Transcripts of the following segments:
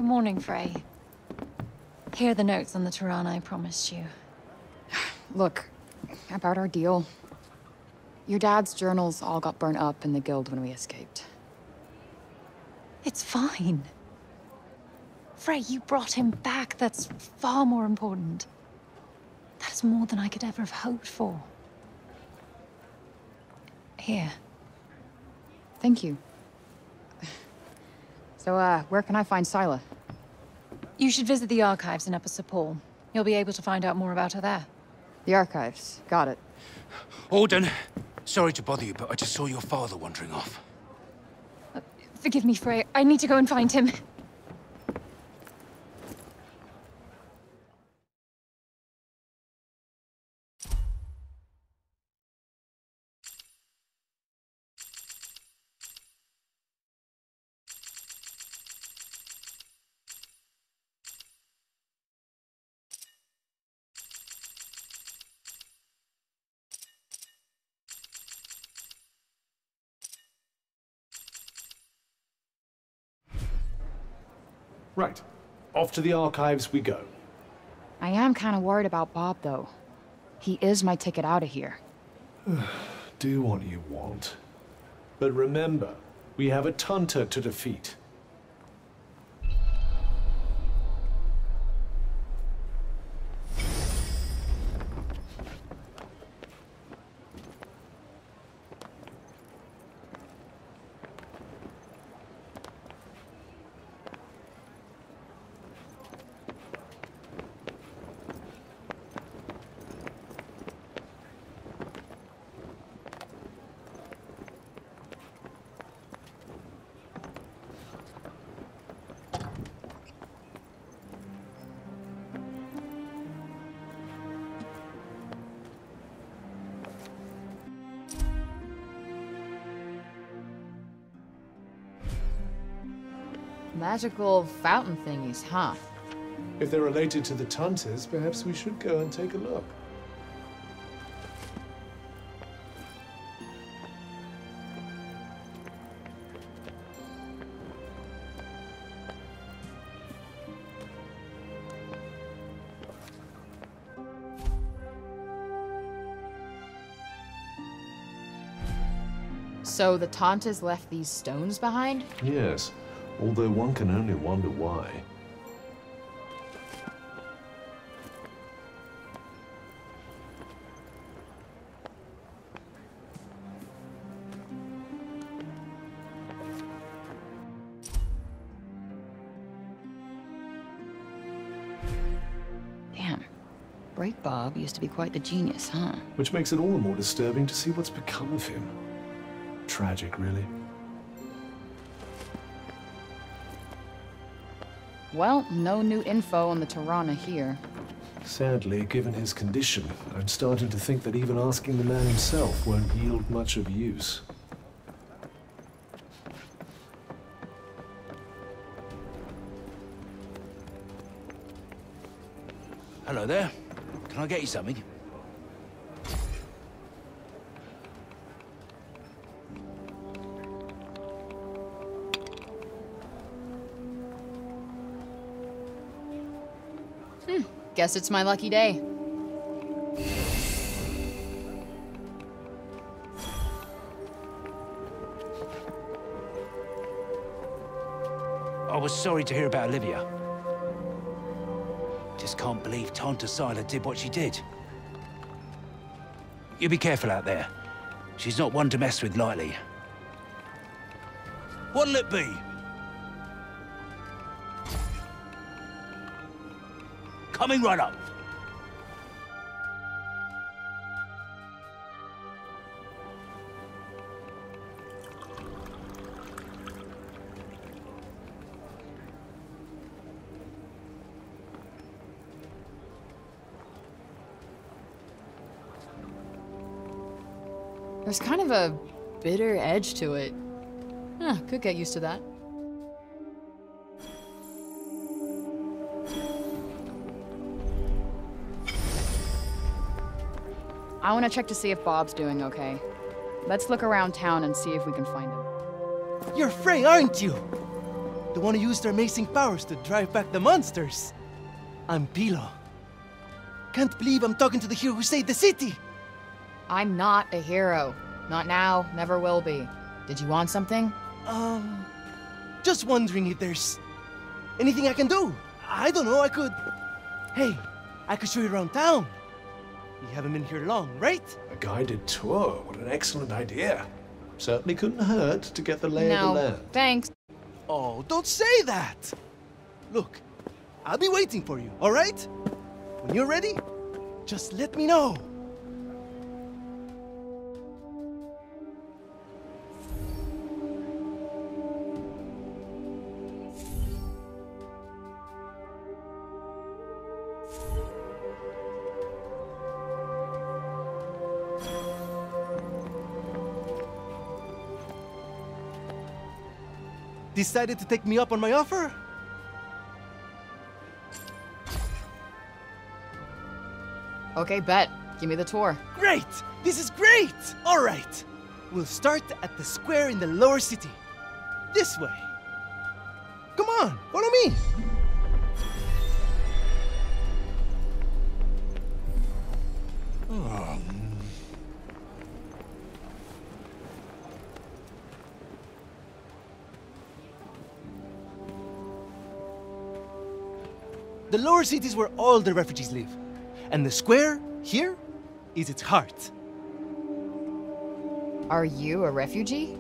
Morning, Frey. Here are the notes on the Tirana I promised you. Look, about our deal. Your dad's journals all got burnt up in the guild when we escaped. It's fine. Frey, you brought him back. That's far more important. That's more than I could ever have hoped for. Here. Thank you. So, where can I find Scylla? You should visit the archives in Upper Sepul. You'll be able to find out more about her there. The archives. Got it. Auden, sorry to bother you, but I just saw your father wandering off. Forgive me, Frey. I need to go and find him. Right. Off to the archives we go. I am kind of worried about Bob, though. He is my ticket out of here. Do what you want. But remember, we have a Tunter to defeat. Magical fountain thingies, huh? If they're related to the Tunters, perhaps we should go and take a look. So the Tantas left these stones behind? Yes, although one can only wonder why. Damn. Break Bob used to be quite the genius, huh? Which makes it all the more disturbing to see what's become of him. Tragic, really. Well, no new info on the Tirana here. Sadly, given his condition, I'm starting to think that even asking the man himself won't yield much of use. Hello there. Can I get you something? Guess it's my lucky day. I was sorry to hear about Olivia. Just can't believe Tanta Scylla did what she did. You be careful out there. She's not one to mess with lightly. What'll it be? Coming right up. There's kind of a bitter edge to it. Could get used to that. I want to check to see if Bob's doing okay. Let's look around town and see if we can find him. You're Frey, aren't you? the one who used her amazing powers to drive back the monsters. I'm Pilo. Can't believe I'm talking to the hero who saved the city! I'm not a hero. Not now, never will be. Did you want something? Just wondering if there's anything I can do. I don't know, I could... Hey, I could show you around town. You haven't been here long, right? A guided tour? What an excellent idea. Certainly couldn't hurt to get the lay of the land. No, thanks. Oh, don't say that! Look, I'll be waiting for you, all right? When you're ready, just let me know. Decided to take me up on my offer? Okay, bet. Give me the tour. Great! This is great! All right. We'll start at the square in the lower city. This way. Come on, follow me! The lower city is where all the refugees live. And the square, here, is its heart. Are you a refugee?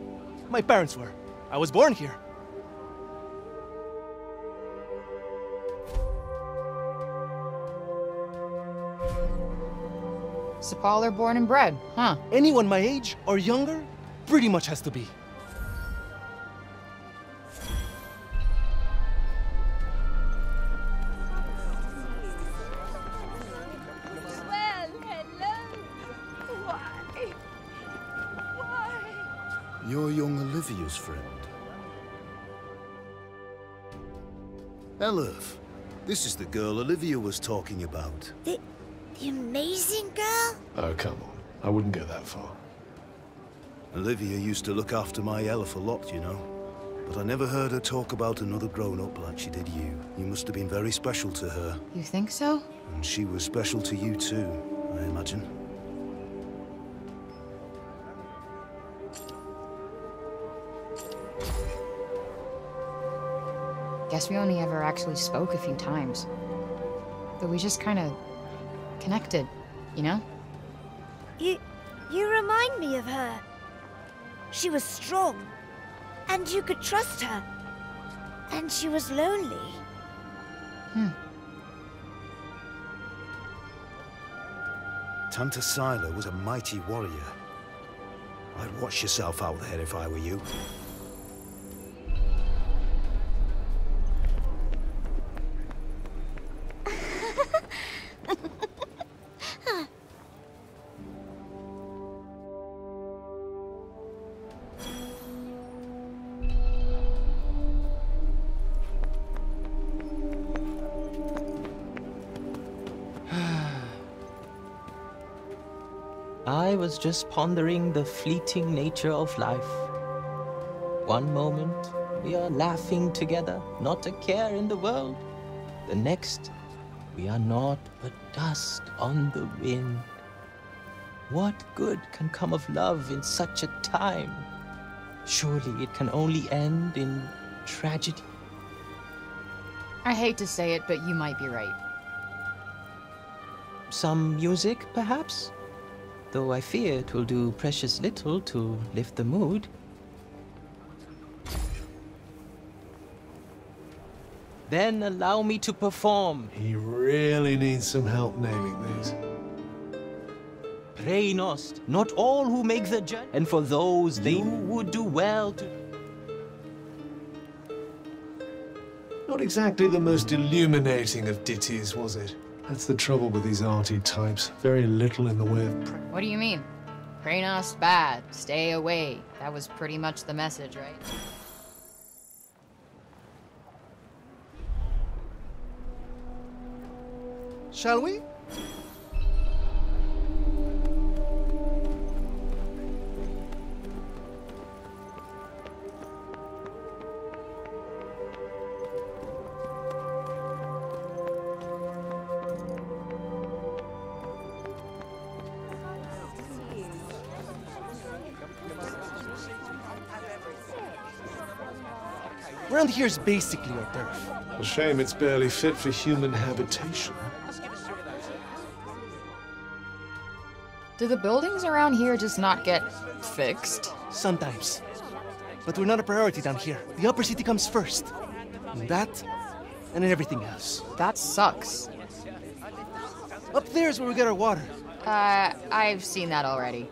My parents were. I was born here. Sepal born and bred, huh? Anyone my age or younger pretty much has to be. You're young Olivia's friend. Elif, this is the girl Olivia was talking about. The amazing girl? Oh, come on. I wouldn't go that far. Olivia used to look after my Elif a lot, you know. But I never heard her talk about another grown-up like she did you. You must have been very special to her. You think so? And she was special to you too, I imagine. Guess we only ever actually spoke a few times. But we just kind of connected, you know? You remind me of her. She was strong, and you could trust her. And she was lonely. Tanta Sila was a mighty warrior. I'd watch yourself out there if I were you. I was just pondering the fleeting nature of life. One moment, we are laughing together, not a care in the world. The next, we are naught but dust on the wind. What good can come of love in such a time? Surely it can only end in tragedy. I hate to say it, but you might be right. Some music, perhaps? Though I fear it will do precious little to lift the mood. Then allow me to perform. He really needs some help naming these. Pray nost, not all who make the journey, and for those they who would do well to... Not exactly the most illuminating of ditties, was it? That's the trouble with these arty types. Very little in the way of... What do you mean? Kranos bad, stay away. That was pretty much the message, right? Shall we? Around here is basically our turf. A shame it's barely fit for human habitation. Do the buildings around here just not get fixed? Sometimes. But we're not a priority down here. The upper city comes first. And that, and then everything else. That sucks. Up there's where we get our water. I've seen that already.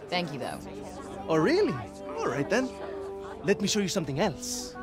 Thank you, though. Oh, really? All right, then. Let me show you something else.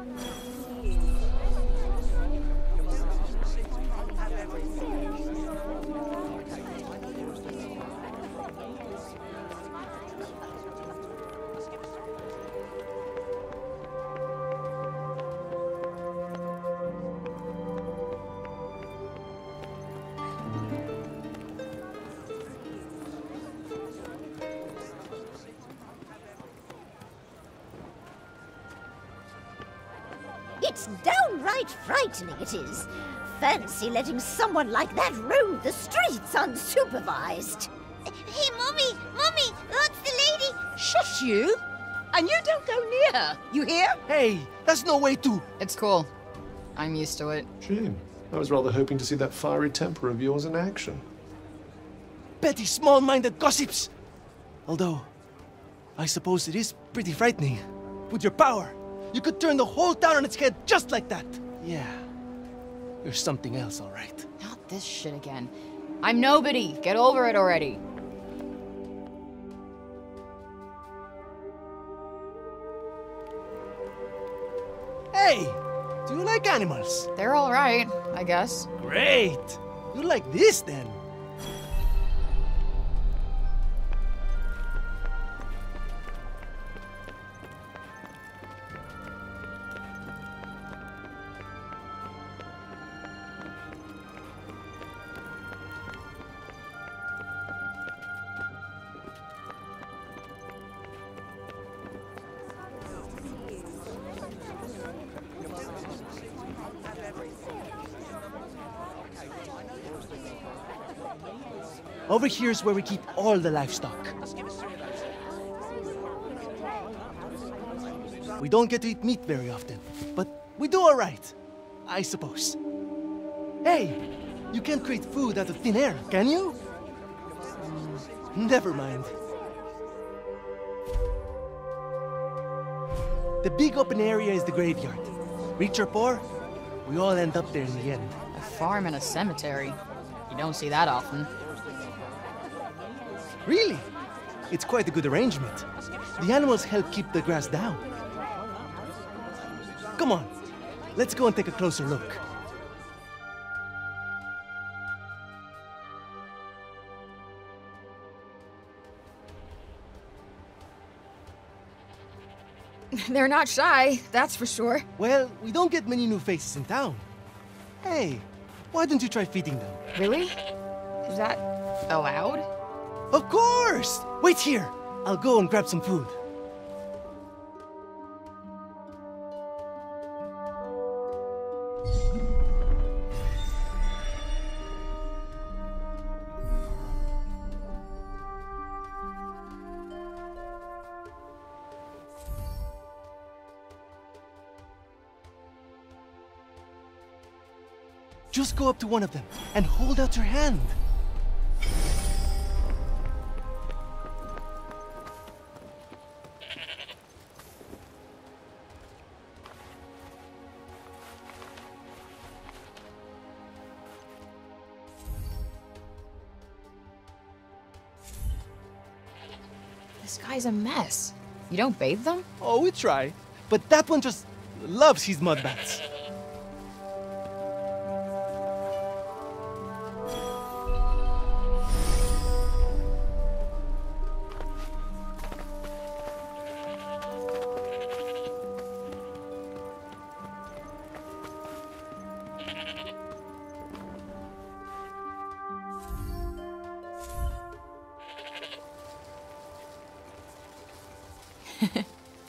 It's downright frightening, it is. Fancy letting someone like that roam the streets unsupervised. Hey, Mommy! Mommy! That's the lady! Shush you! And you don't go near her, you hear? Hey, that's no way to... It's cool. I'm used to it. Shame. I was rather hoping to see that fiery temper of yours in action. Petty, small-minded gossips! Although, I suppose it is pretty frightening. With your power, you could turn the whole town on its head just like that. Yeah, you're something else, all right. Not this shit again. I'm nobody. Get over it already. Hey, do you like animals? They're all right, I guess. Great! You like this, then? Over here is where we keep all the livestock. We don't get to eat meat very often, but we do all right, I suppose. Hey, you can't create food out of thin air, can you? Never mind. The big open area is the graveyard. Rich or poor, we all end up there in the end. A farm and a cemetery. You don't see that often. Really? It's quite a good arrangement. The animals help keep the grass down. Come on, let's go and take a closer look. They're not shy, that's for sure. Well, we don't get many new faces in town. Hey, why don't you try feeding them? Really? Is that allowed? Of course! Wait here. I'll go and grab some food. Just go up to one of them and hold out your hand. This guy's a mess. You don't bathe them? Oh, we try. But that one just loves his mud baths.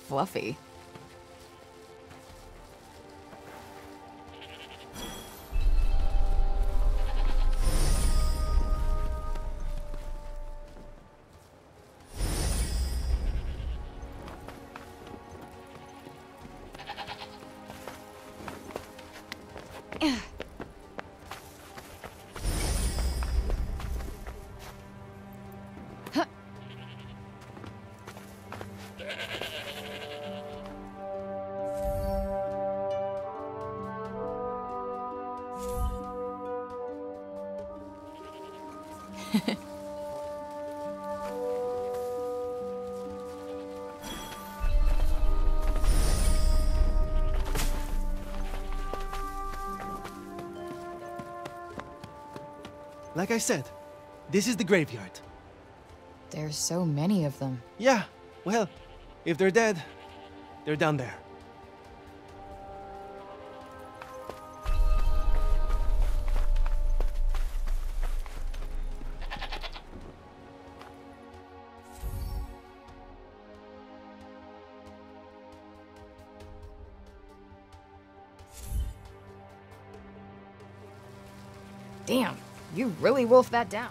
Fluffy. Like I said, this is the graveyard. There's so many of them. Yeah, well, if they're dead, they're down there. Damn, you really wolfed that down.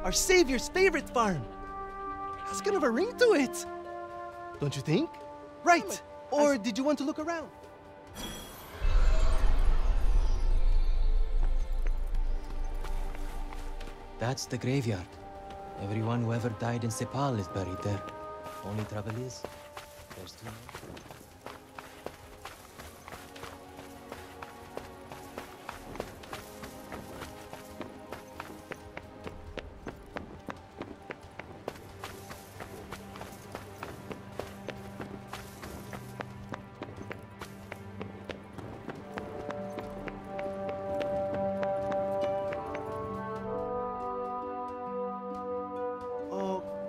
Our savior's favorite farm. Has kind of a ring to it. Don't you think? Right. Or did you want to look around? That's the graveyard. Everyone who ever died in Sepal is buried there. Only trouble is, there's too many.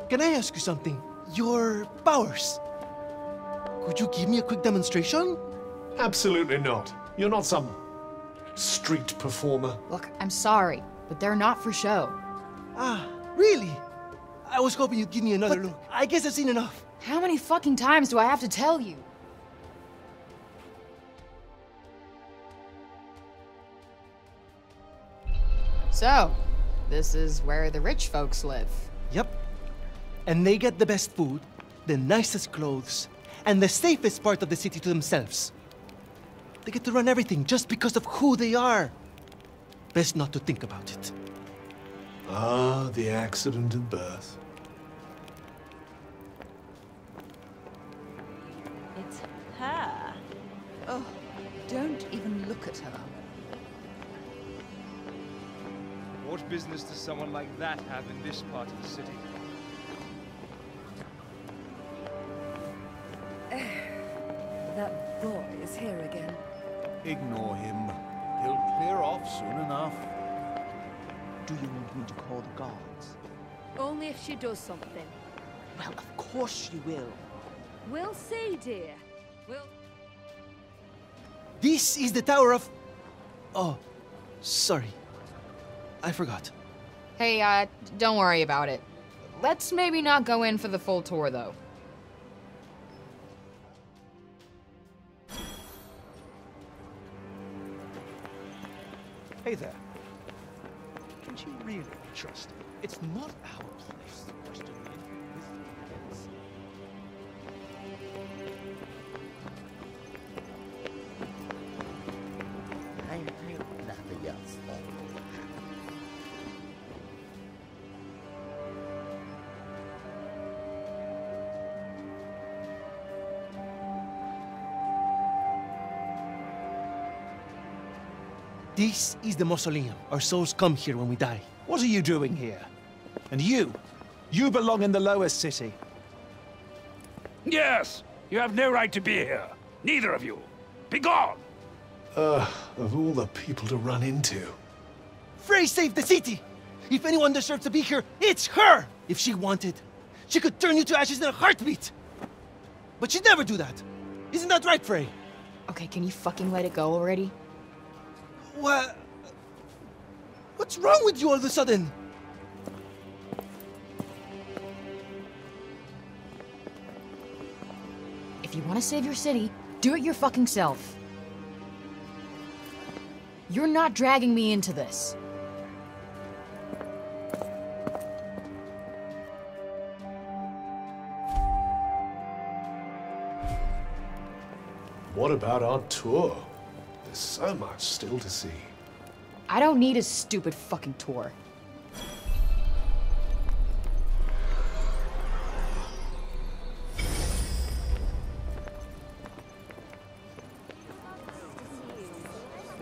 Can I ask you something? Your powers. Could you give me a quick demonstration? Absolutely not. You're not some street performer. Look, I'm sorry, but they're not for show. Ah, really? I was hoping you'd give me another look. I guess I've seen enough. How many fucking times do I have to tell you? So, this is where the rich folks live. Yep. And they get the best food, the nicest clothes, and the safest part of the city to themselves. They get to run everything just because of who they are. Best not to think about it. Ah, the accident of birth. It's her. Oh, don't even look at her. What business does someone like that have in this part of the city? That boy is here again. Ignore him. He'll clear off soon enough. Do you want me to call the guards? Only if she does something. Well, of course she will. We'll see, dear. This is the Tower of... Oh, sorry. I forgot. Hey, don't worry about it. Let's maybe not go in for the full tour, though. Hey there. Can she really be trusted? It's not our place to question anything with evidence. I hope nothing else. This is the mausoleum. Our souls come here when we die. What are you doing here? And you? You belong in the lower city. Yes! You have no right to be here. Neither of you. Be gone! Of all the people to run into. Frey saved the city! If anyone deserves to be here, it's her! If she wanted, she could turn you to ashes in a heartbeat! But she'd never do that. Isn't that right, Frey? Okay, can you fucking let it go already? What? What's wrong with you all of a sudden? If you want to save your city, do it your fucking self. You're not dragging me into this. What about our tour? The There's so much still to see. I don't need a stupid fucking tour.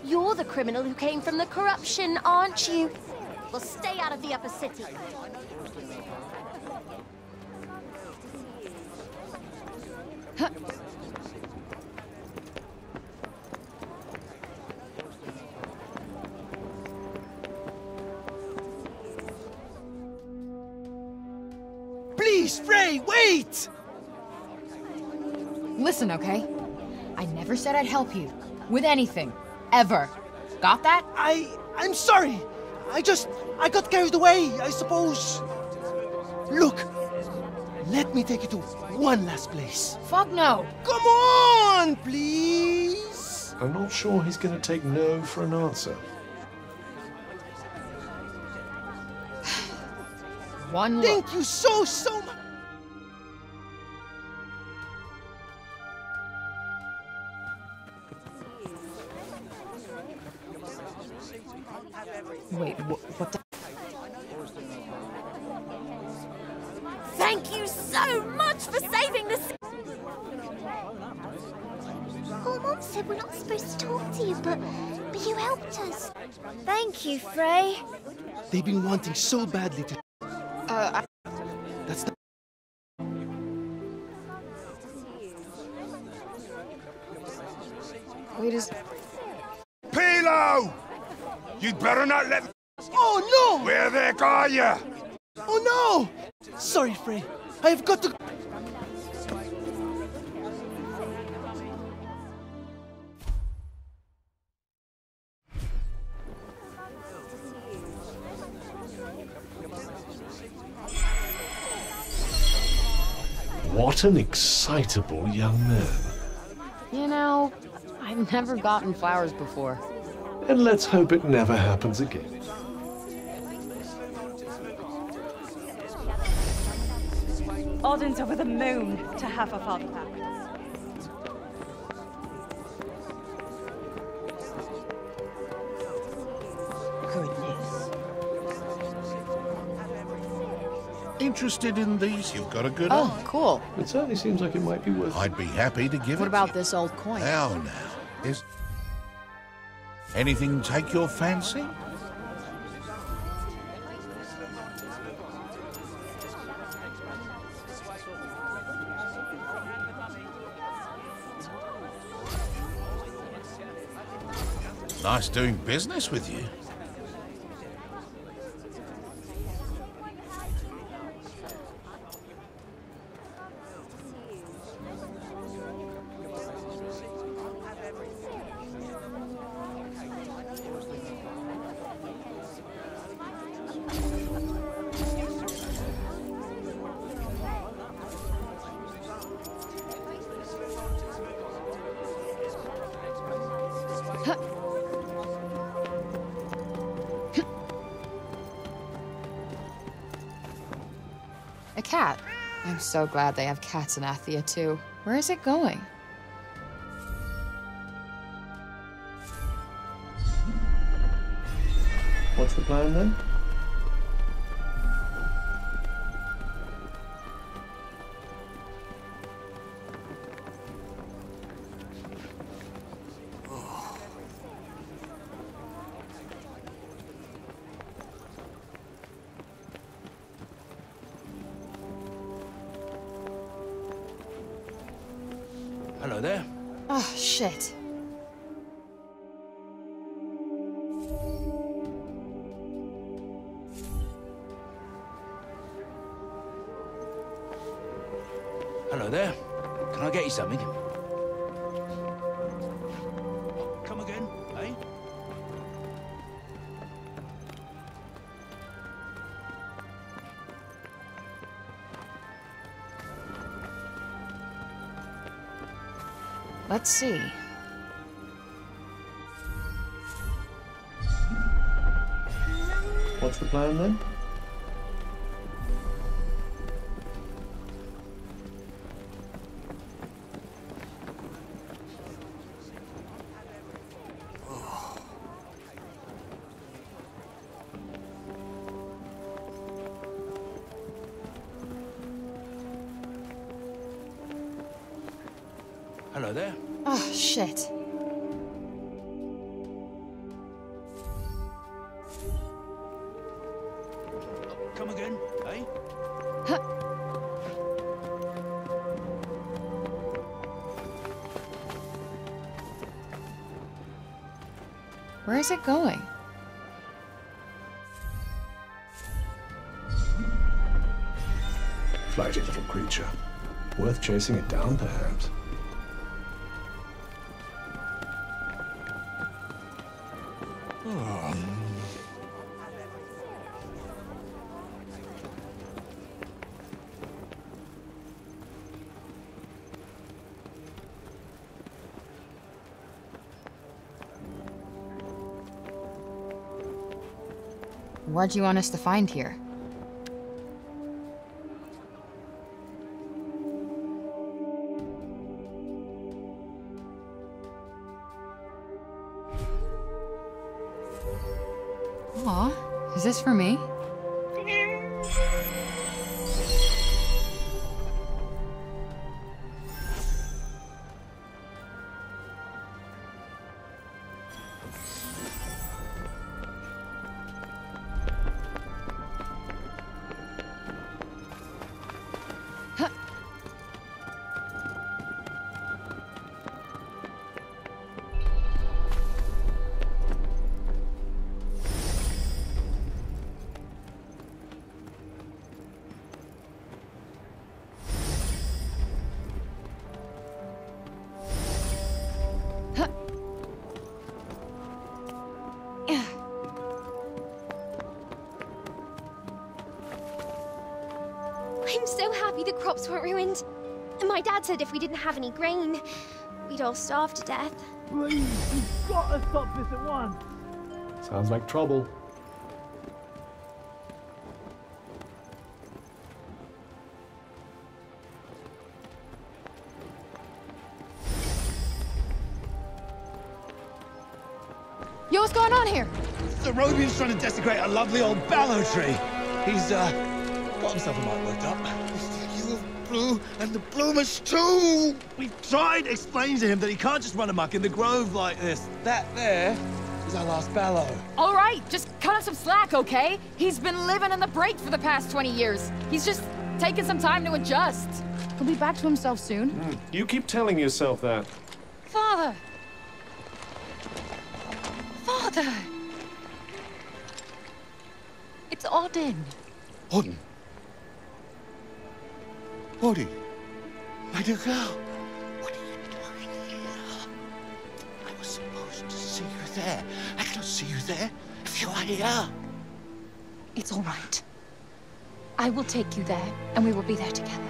You're the criminal who came from the corruption, aren't you? Well, stay out of the upper city. Please, Frey, wait! Listen, okay? I never said I'd help you. With anything. Ever. Got that? I'm sorry! I got carried away, I suppose. Look! Let me take you to one last place. Fuck no! Come on, please! I'm not sure he's gonna take no for an answer. One look. Thank you so much! Wait, what the... Thank you so much for saving the... Oh, Mom said we're not supposed to talk to you, but you helped us. Thank you, Frey. They've been wanting so badly to... That's the... Wait, is... Pilo! You'd better not let... Oh, no! Where the heck are you? Oh, no! Sorry, Frey. I have got to... What an excitable young man. You know, I've never gotten flowers before. And let's hope it never happens again. Odin's over the moon to have her father back. Goodness. Interested in these? You've got a good eye. Oh, cool. It certainly seems like it might be worth... I'd be happy to give it. What about this old coin? Now. Is anything take your fancy? Nice doing business with you. A cat. I'm so glad they have cats in Athia, too. Where is it going? What's the plan then? Hello there. Oh, shit. Hello there. Can I get you something? Come again, eh? Let's see. What's the plan then? Hello there. Oh, shit. Come again, eh? Where is it going? Flighty little creature. Worth chasing it down, perhaps. What do you want us to find here? Aw, is this for me? I'm so happy the crops weren't ruined. My dad said if we didn't have any grain, we'd all starve to death. Please, you've got to stop this at once. Sounds like trouble. Yo, what's going on here? The Robian's trying to desecrate a lovely old ballow tree. He's, got himself a mite worked up. You blue and the bloomers too! We've tried explaining to him that he can't just run amok in the grove like this. That there is our last ballow. All right, just cut us some slack, okay? He's been living in the break for the past 20 years. He's just taking some time to adjust. He'll be back to himself soon. You keep telling yourself that. Father! Father! It's Odin. Odin? Odin? My dear girl, what are you doing here? I was supposed to see you there. I cannot see you there if you are here. It's all right. I will take you there, and we will be there together.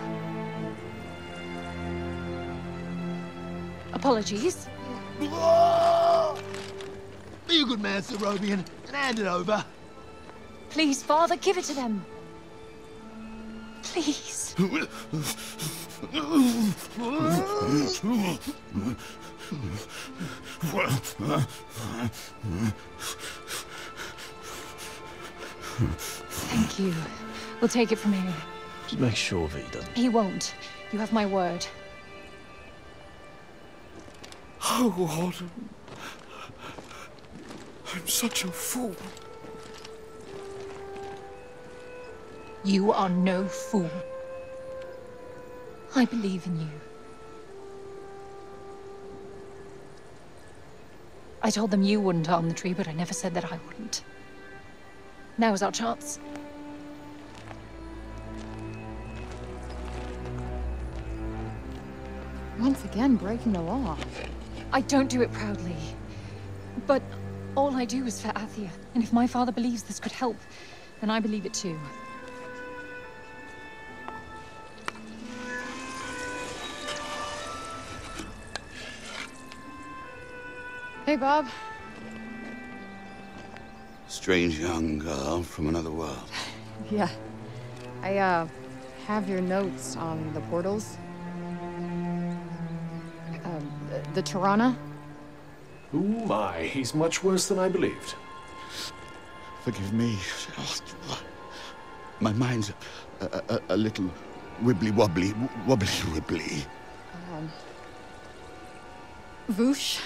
Apologies. Be a good man, Sir Robian, and hand it over. Please, Father, give it to them. Please. Thank you. We'll take it from here. Just make sure that he doesn't. He won't. You have my word. Oh, Odin. I'm such a fool. You are no fool. I believe in you. I told them you wouldn't harm the tree, but I never said that I wouldn't. Now is our chance. Once again, breaking the law. I don't do it proudly. But all I do is for Athia. And if my father believes this could help, then I believe it too. Hey, Bob. Strange young girl from another world. Yeah. I, have your notes on the portals. The Tirana. Oh my, he's much worse than I believed. Forgive me. My mind's a little wibbly-wobbly, wobbly-wibbly. Voosh?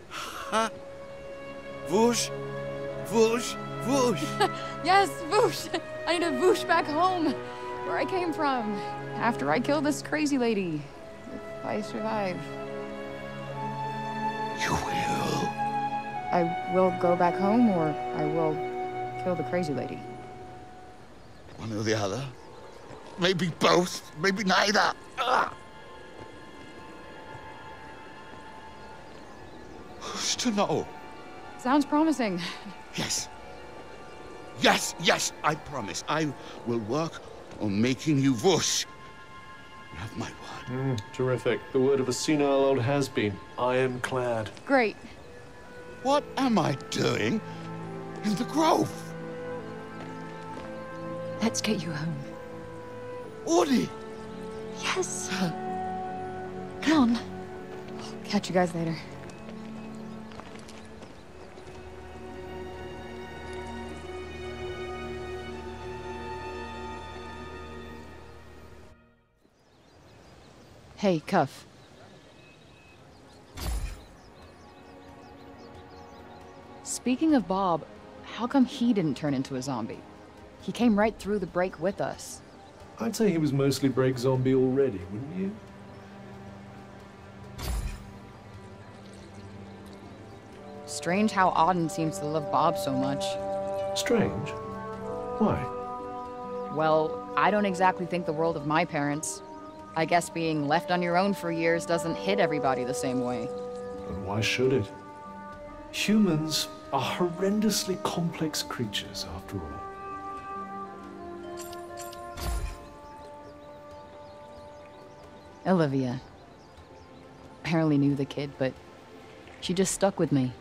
Huh? Whoosh, whoosh, whoosh. Yes, Voosh! I need to Voosh back home, where I came from, after I killed this crazy lady. If I survive. You will? I will go back home, or I will kill the crazy lady. One or the other. Maybe both, maybe neither. Ah! Who's to know? Sounds promising. Yes. Yes, yes, I promise. I will work on making you whoosh. You have my word. Terrific. The word of a senile old has-been. Ironclad. Great. What am I doing in the grove? Let's get you home. Audie! Yes. Come on. Catch you guys later. Hey, Cuff. Speaking of Bob, how come he didn't turn into a zombie? He came right through the break with us. I'd say he was mostly break zombie already, wouldn't you? Strange how Auden seems to love Bob so much. Strange? Why? Well, I don't exactly think the world of my parents. I guess being left on your own for years doesn't hit everybody the same way. But why should it? Humans are horrendously complex creatures, after all. Olivia. Apparently knew the kid, but she just stuck with me.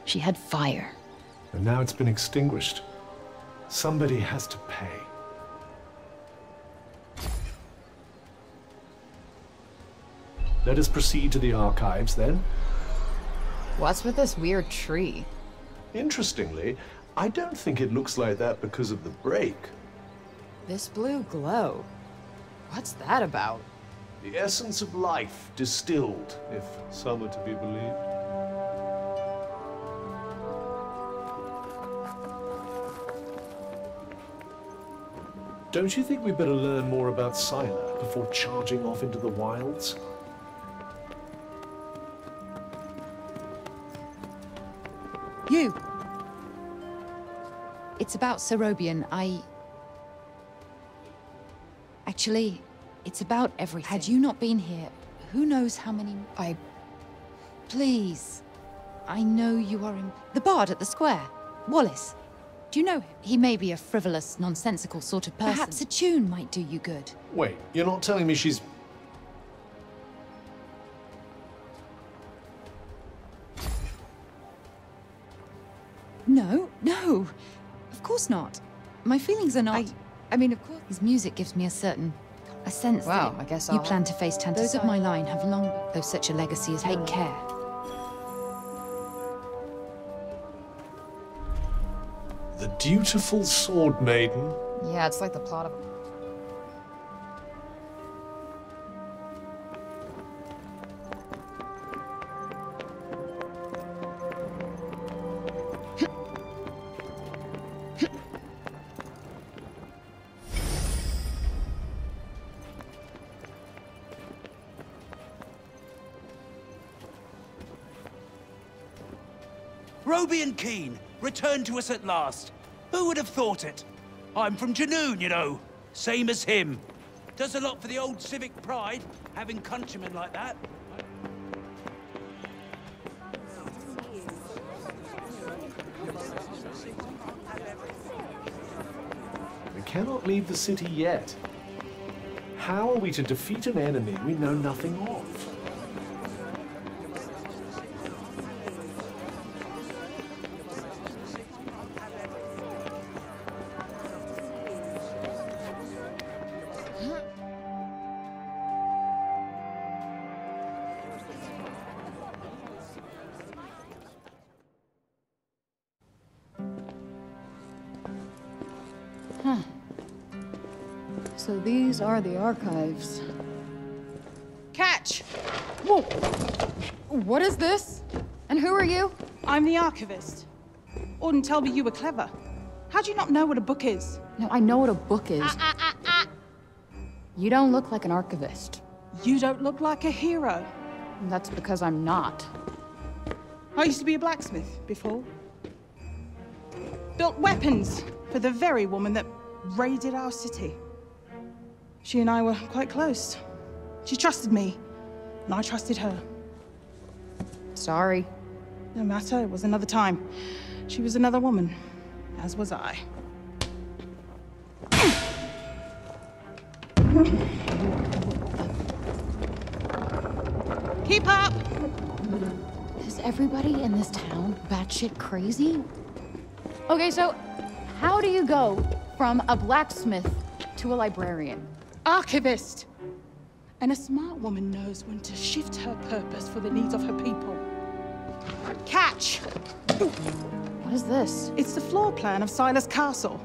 She had fire. And now it's been extinguished. Somebody has to pay. Let us proceed to the archives, then. What's with this weird tree? Interestingly, I don't think it looks like that because of the break. This blue glow. What's that about? The essence of life distilled, if some are to be believed. Don't you think we better learn more about Sila before charging off into the wilds? You! It's about Serobian. Actually, it's about everything. Had you not been here, who knows how many... Please. I know you are in... The bard at the square. Wallace. Do you know him? He may be a frivolous, nonsensical sort of person. Perhaps a tune might do you good. Wait, you're not telling me she's... No, no. Of course not. My feelings are not... I mean, of course... His music gives me a sense Wow, that I guess you I'll... plan to face Tantus. Those of my line have long... Though such a legacy is take care. The dutiful sword maiden. Yeah, it's like the plot of... Roby and Keen, returned to us at last. Who would have thought it? I'm from Janoon, you know. Same as him. Does a lot for the old civic pride, having countrymen like that. We cannot leave the city yet. How are we to defeat an enemy we know nothing of? Huh. So these are the archives. Catch! Whoa! What is this? And who are you? I'm the archivist. Auden told me you were clever. How do you not know what a book is? No, I know what a book is. You don't look like an archivist. You don't look like a hero. That's because I'm not. I used to be a blacksmith before. Built weapons for the very woman that raided our city. She and I were quite close. She trusted me, and I trusted her. Sorry. No matter, it was another time. She was another woman, as was I. Keep up! Is everybody in this town batshit crazy? Okay, so how do you go from a blacksmith to a librarian? Archivist! And a smart woman knows when to shift her purpose for the needs of her people. Catch! What is this? It's the floor plan of Silas Castle.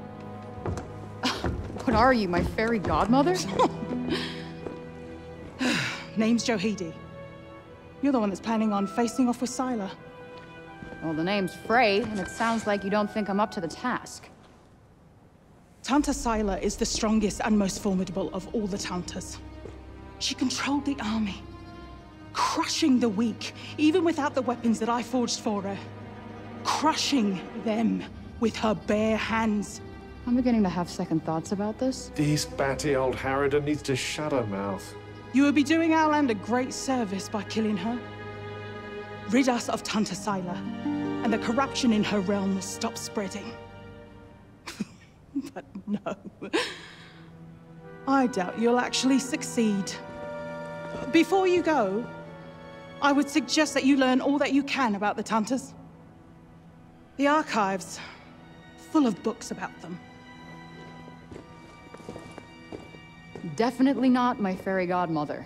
What are you, my fairy godmother? Name's Johidi. You're the one that's planning on facing off with Sila. Well, the name's Frey, and it sounds like you don't think I'm up to the task. Tanta Sila is the strongest and most formidable of all the Tantas. She controlled the army, crushing the weak, even without the weapons that I forged for her. Crushing them with her bare hands. I'm beginning to have second thoughts about this. This batty old harridan needs to shut her mouth. You would be doing our land a great service by killing her. Rid us of Tanta Sila, and the corruption in her realm will stop spreading. But no. I doubt you'll actually succeed. Before you go, I would suggest that you learn all that you can about the Tantas. The archives, full of books about them. Definitely not my fairy godmother.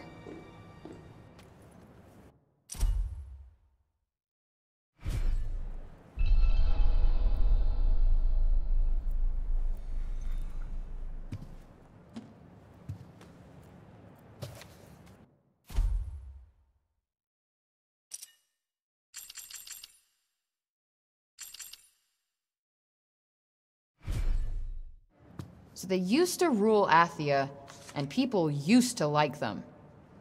So they used to rule Athia, and people used to like them.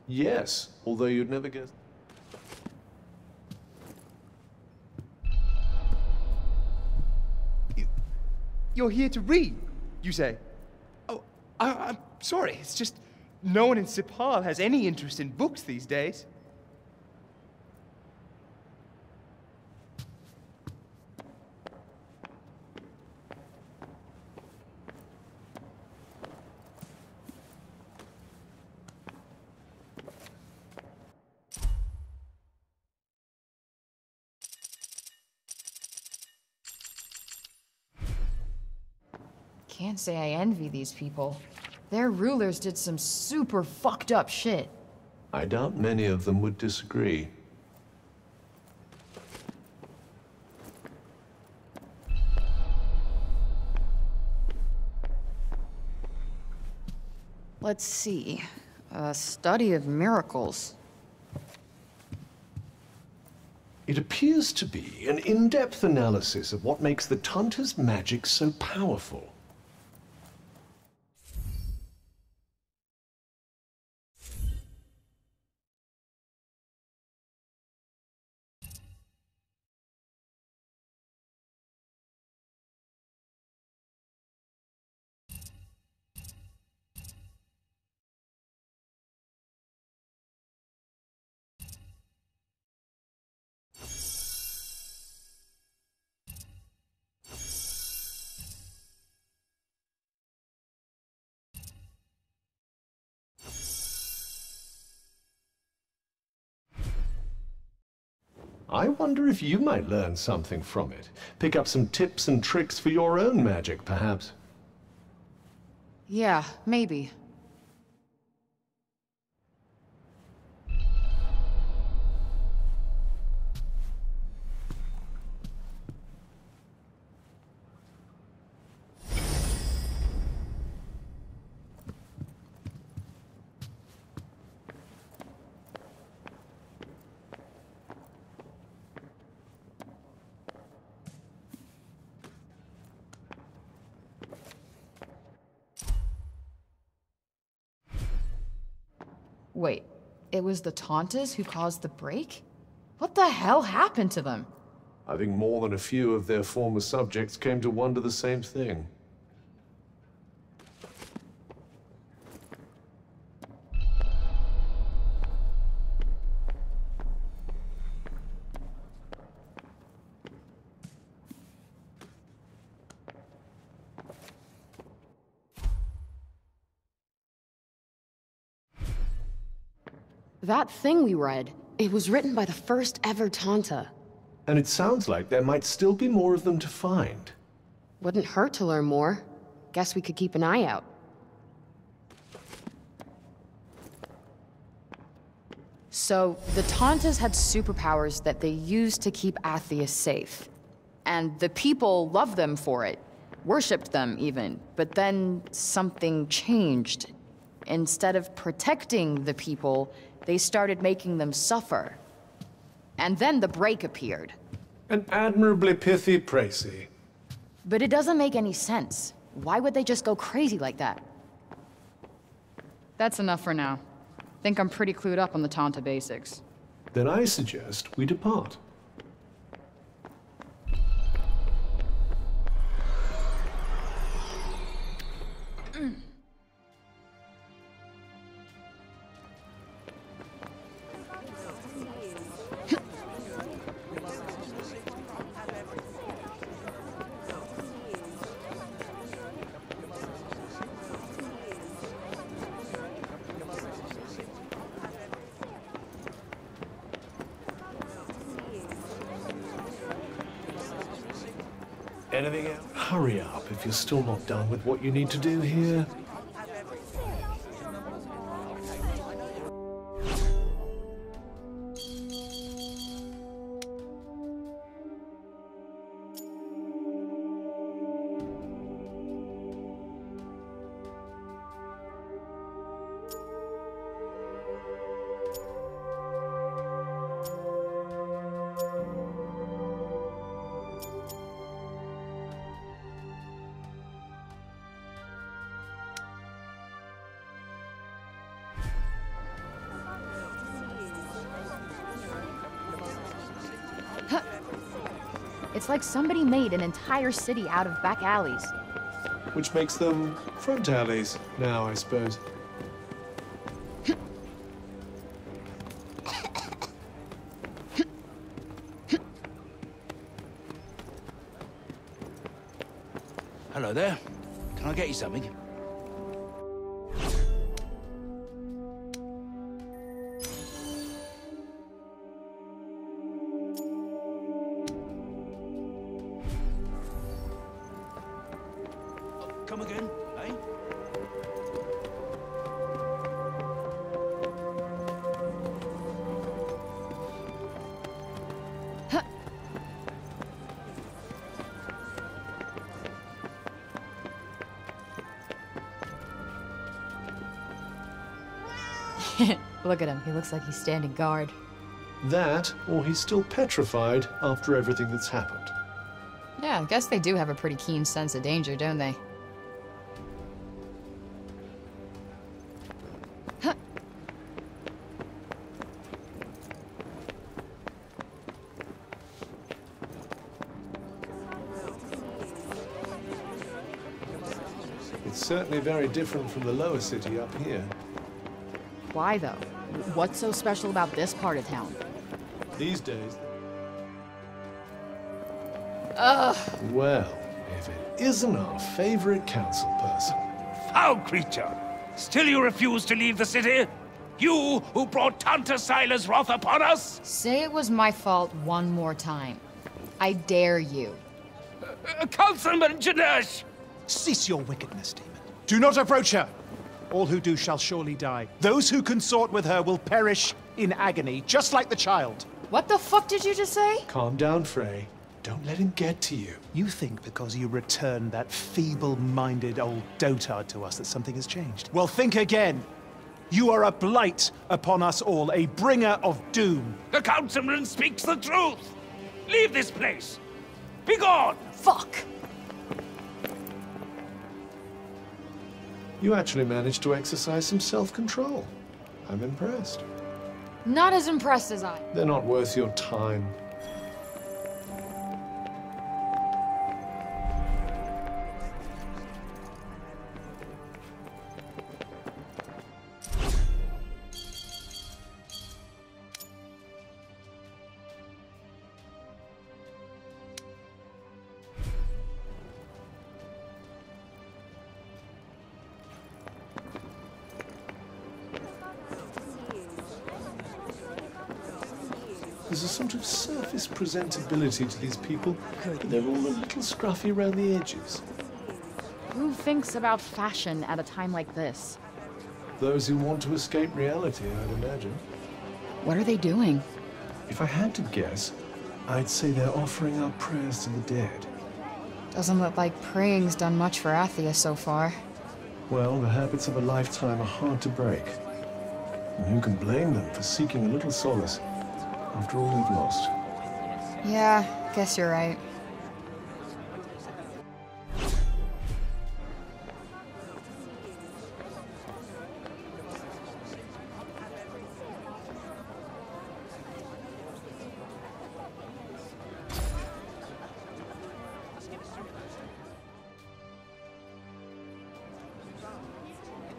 Yes, although you'd never guess. You're here to read, you say? Oh, I'm sorry, it's just no one in Sipal has any interest in books these days. Can't say I envy these people. Their rulers did some super fucked up shit. I doubt many of them would disagree. Let's see. A study of miracles. It appears to be an in-depth analysis of what makes the Tanta's magic so powerful. I wonder if you might learn something from it. Pick up some tips and tricks for your own magic, perhaps. Yeah, maybe. Wait, it was the Tauntas who caused the break? What the hell happened to them? I think more than a few of their former subjects came to wonder the same thing. That thing we read, it was written by the first ever Tanta. And it sounds like there might still be more of them to find. Wouldn't hurt to learn more. Guess we could keep an eye out. So, the Tauntas had superpowers that they used to keep Atheus safe. And the people loved them for it. Worshipped them, even. But then, something changed. Instead of protecting the people, they started making them suffer. And then the break appeared. An admirably pithy précis. But it doesn't make any sense. Why would they just go crazy like that? That's enough for now. Think I'm pretty clued up on the Tanta basics. Then I suggest we depart. Anything else? Hurry up if you're still not done with what you need to do here. It's like somebody made an entire city out of back alleys. Which makes them front alleys now, I suppose. Hello there. Can I get you something? Come again, eh? Look at him. He looks like he's standing guard. That, or he's still petrified after everything that's happened. Yeah, I guess they do have a pretty keen sense of danger, don't they? It's certainly very different from the lower city up here. Why, though? What's so special about this part of town? These days... Ugh! Well, if it isn't our favorite council person. Foul creature! Still you refuse to leave the city? You who brought Tanta Sila's wrath upon us? Say it was my fault one more time. I dare you. Councilman Janesh! Cease your wickedness, demon. Do not approach her! All who do shall surely die. Those who consort with her will perish in agony, just like the child. What the fuck did you just say? Calm down, Frey. Don't let him get to you. You think because you returned that feeble-minded old dotard to us that something has changed? Well, think again. You are a blight upon us all, a bringer of doom. The councilman speaks the truth! Leave this place! Be gone! Fuck! You actually managed to exercise some self-control. I'm impressed. Not as impressed as I. They're not worth your time. There's a sort of surface presentability to these people, but they're all a little scruffy around the edges. Who thinks about fashion at a time like this? Those who want to escape reality, I'd imagine. What are they doing? If I had to guess, I'd say they're offering up prayers to the dead. Doesn't look like praying's done much for Athia so far. Well, the habits of a lifetime are hard to break. And who can blame them for seeking a little solace after all they've lost? Yeah, guess you're right.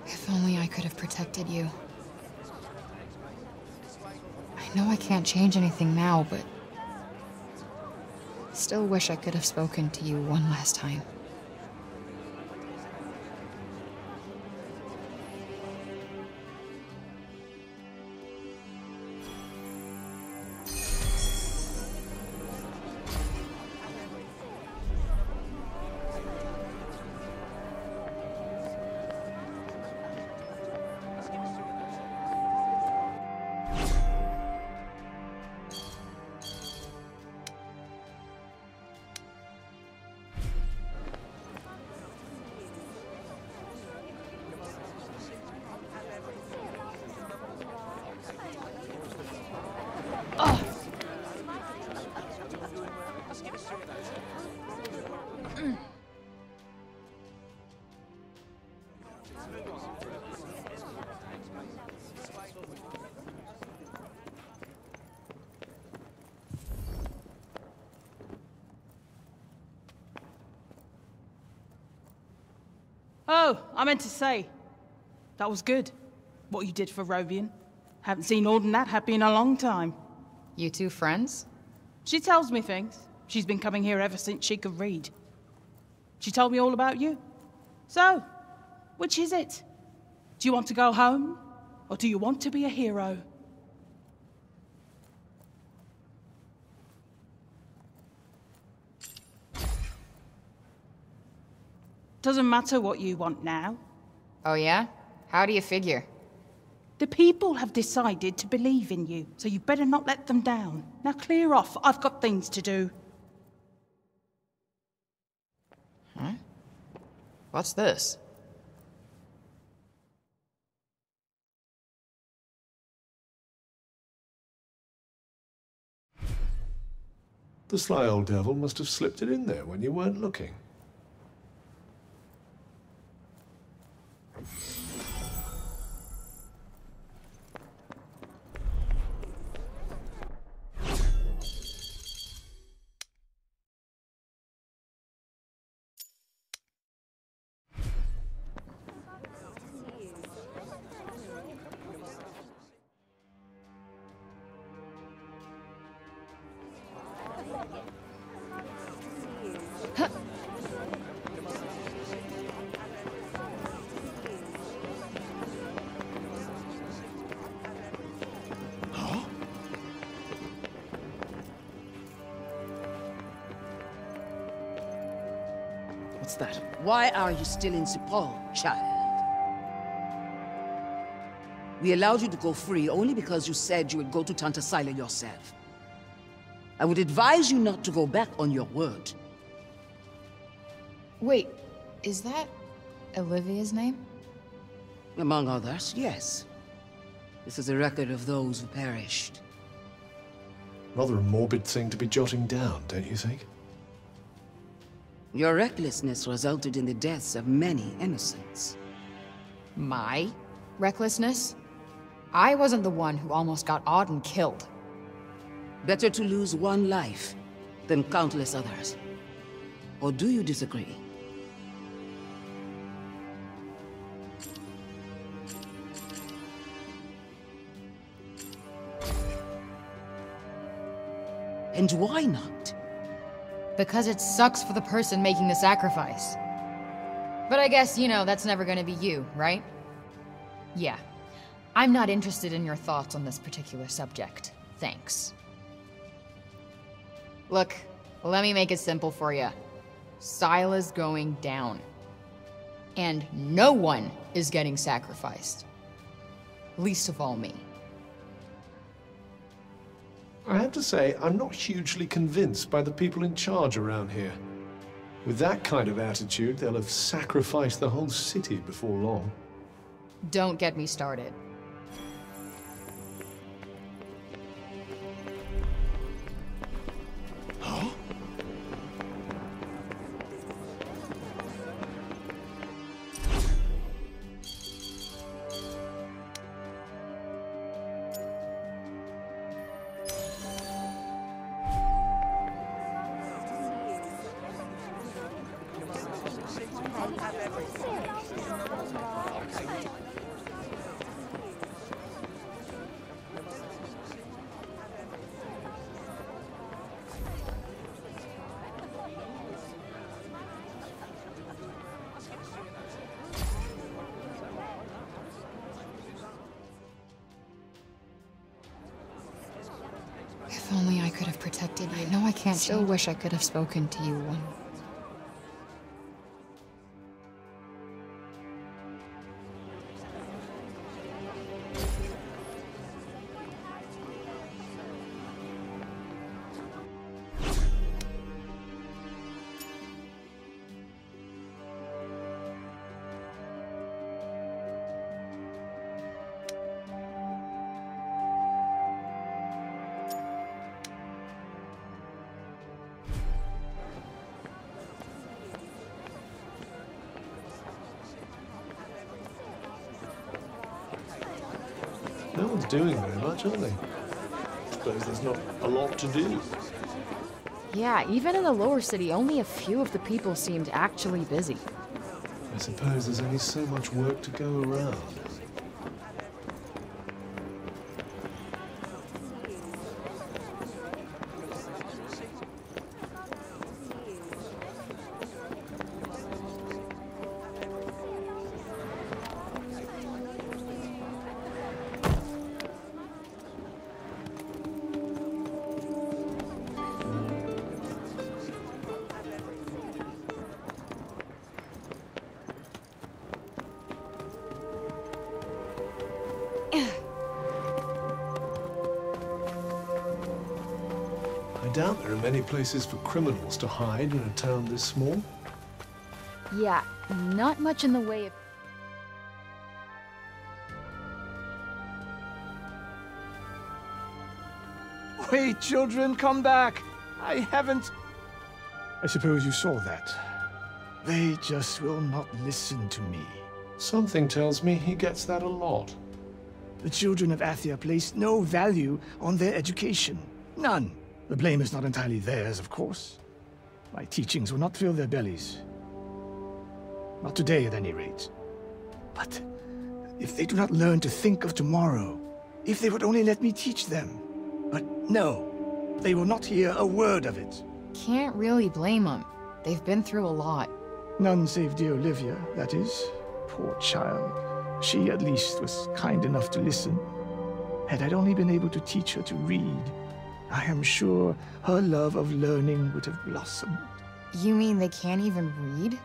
If only I could have protected you. I know I can't change anything now, but still wish I could have spoken to you one last time. Oh, I meant to say, that was good, what you did for Rovian. Haven't seen Alden that happy in a long time. You two friends? She tells me things. She's been coming here ever since she could read. She told me all about you. So, which is it? Do you want to go home, or do you want to be a hero? Doesn't matter what you want now. Oh yeah? How do you figure? The people have decided to believe in you, so you better not let them down. Now clear off, I've got things to do. Huh? What's this? The sly old devil must have slipped it in there when you weren't looking. What's that? Why are you still in Sepal, child? We allowed you to go free only because you said you would go to Tanta Sila yourself. I would advise you not to go back on your word. Wait, is that Olivia's name? Among others, yes. This is a record of those who perished. Rather a morbid thing to be jotting down, don't you think? Your recklessness resulted in the deaths of many innocents. My recklessness? I wasn't the one who almost got Auden killed. Better to lose one life than countless others. Or do you disagree? And why not? Because it sucks for the person making the sacrifice. But I guess, you know, that's never gonna be you, right? Yeah. I'm not interested in your thoughts on this particular subject. Thanks. Look, let me make it simple for you. Sila's going down. And no one is getting sacrificed. Least of all me. I have to say, I'm not hugely convinced by the people in charge around here. With that kind of attitude, they'll have sacrificed the whole city before long. Don't get me started. If only I could have protected you. I know I can't. Still wish I could have spoken to you one. No one's doing very much, are they? Suppose there's not a lot to do. Yeah, even in the lower city, only a few of the people seemed actually busy. I suppose there's only so much work to go around. I doubt there are many places for criminals to hide in a town this small. Yeah, not much in the way of... Wait, children, come back! I haven't... I suppose you saw that. They just will not listen to me. Something tells me he gets that a lot. The children of Athia place no value on their education. None. The blame is not entirely theirs, of course. My teachings will not fill their bellies. Not today, at any rate. But if they do not learn to think of tomorrow, if they would only let me teach them. But no, they will not hear a word of it. Can't really blame them. They've been through a lot. None save dear Olivia, that is. Poor child. She, at least, was kind enough to listen. Had I only been able to teach her to read, I am sure her love of learning would have blossomed. You mean they can't even read?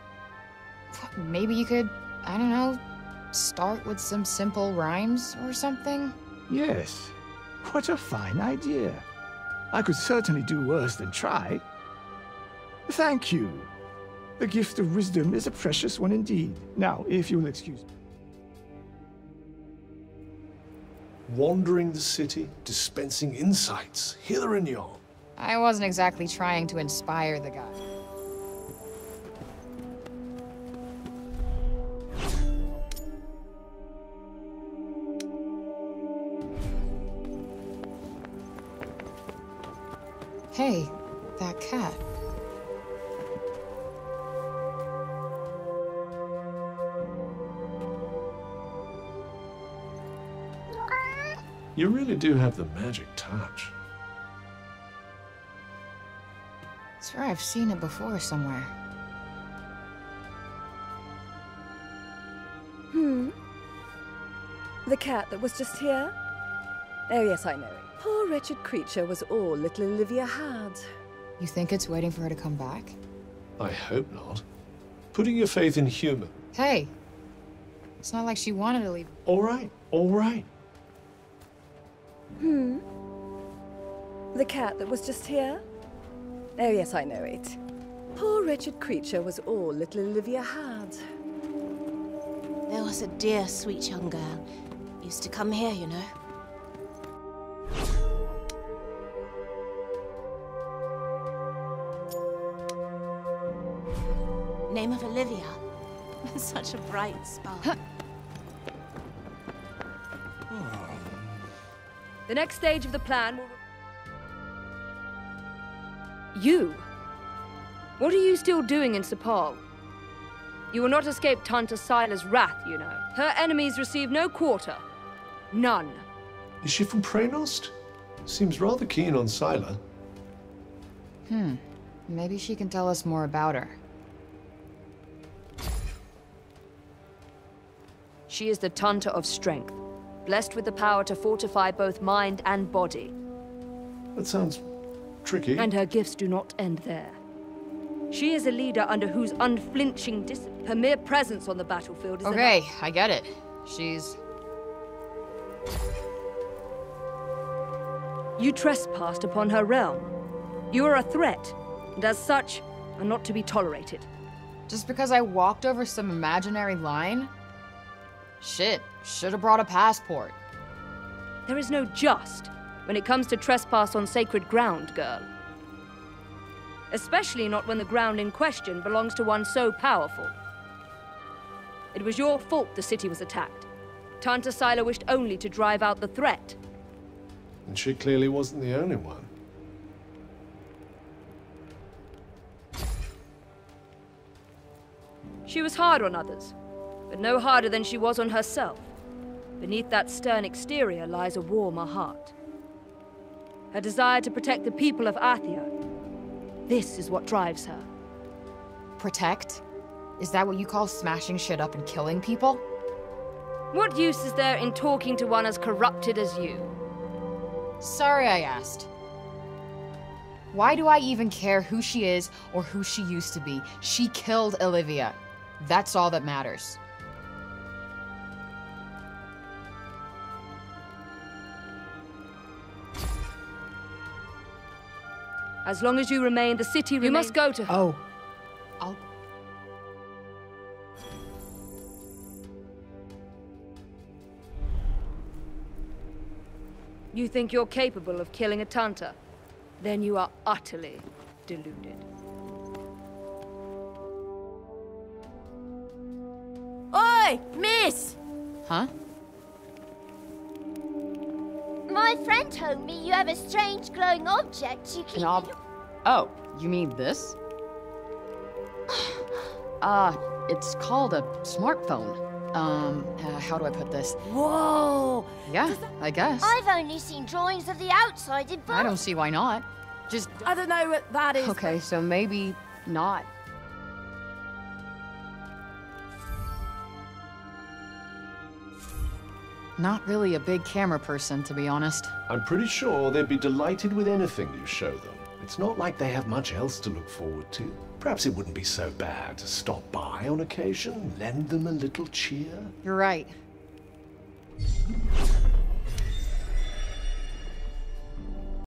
Maybe you could, I don't know, start with some simple rhymes or something? Yes. What a fine idea. I could certainly do worse than try. Thank you. The gift of wisdom is a precious one indeed. Now, if you'll excuse me. Wandering the city, dispensing insights, hither and yon. I wasn't exactly trying to inspire the guy. that cat? You really do have the magic touch. I swear I've seen it before somewhere. The cat that was just here? Oh yes, I know it. Poor wretched creature was all little Olivia had. You think it's waiting for her to come back? I hope not. Putting your faith in human. Hey, it's not like she wanted to leave. All right, all right. The cat that was just here? Oh yes, I know it. Poor wretched creature was all little Olivia had. There was a dear, sweet young girl. Used to come here, you know. Name of Olivia. Such a bright spark. The next stage of the plan will... You? What are you still doing in Sepal? You will not escape Tanta Sila's wrath, you know. Her enemies receive no quarter. None. Is she from Praenost? Seems rather keen on Sila. Maybe she can tell us more about her. She is the Tanta of Strength, blessed with the power to fortify both mind and body. That sounds tricky. And her gifts do not end there. She is a leader under whose unflinching discipline, her mere presence on the battlefield is Okay, I get it. She's... You trespassed upon her realm. You are a threat, and as such, are not to be tolerated. Just because I walked over some imaginary line? Shit, should have brought a passport. There is no just when it comes to trespass on sacred ground, girl. Especially not when the ground in question belongs to one so powerful. It was your fault the city was attacked. Tanta Sila wished only to drive out the threat. And she clearly wasn't the only one. She was hard on others, but no harder than she was on herself. Beneath that stern exterior lies a warmer heart. Her desire to protect the people of Athia. This is what drives her. Protect? Is that what you call smashing shit up and killing people? What use is there in talking to one as corrupted as you? Sorry I asked. Why do I even care who she is or who she used to be? She killed Olivia. That's all that matters. As long as you remain, the city remains... You must go to her. Oh. You think you're capable of killing a Tanta? Then you are utterly deluded. Oi, miss! Huh? My friend told me you have a strange glowing object you keep... Oh, you mean this? It's called a smartphone. How do I put this? Whoa! Yeah, I guess. I've only seen drawings of the outside in books. I don't see why not. Just... I don't know what that is. Okay, so maybe not. Not really a big camera person, to be honest. I'm pretty sure they'd be delighted with anything you show them. It's not like they have much else to look forward to. Perhaps it wouldn't be so bad to stop by on occasion, lend them a little cheer. You're right.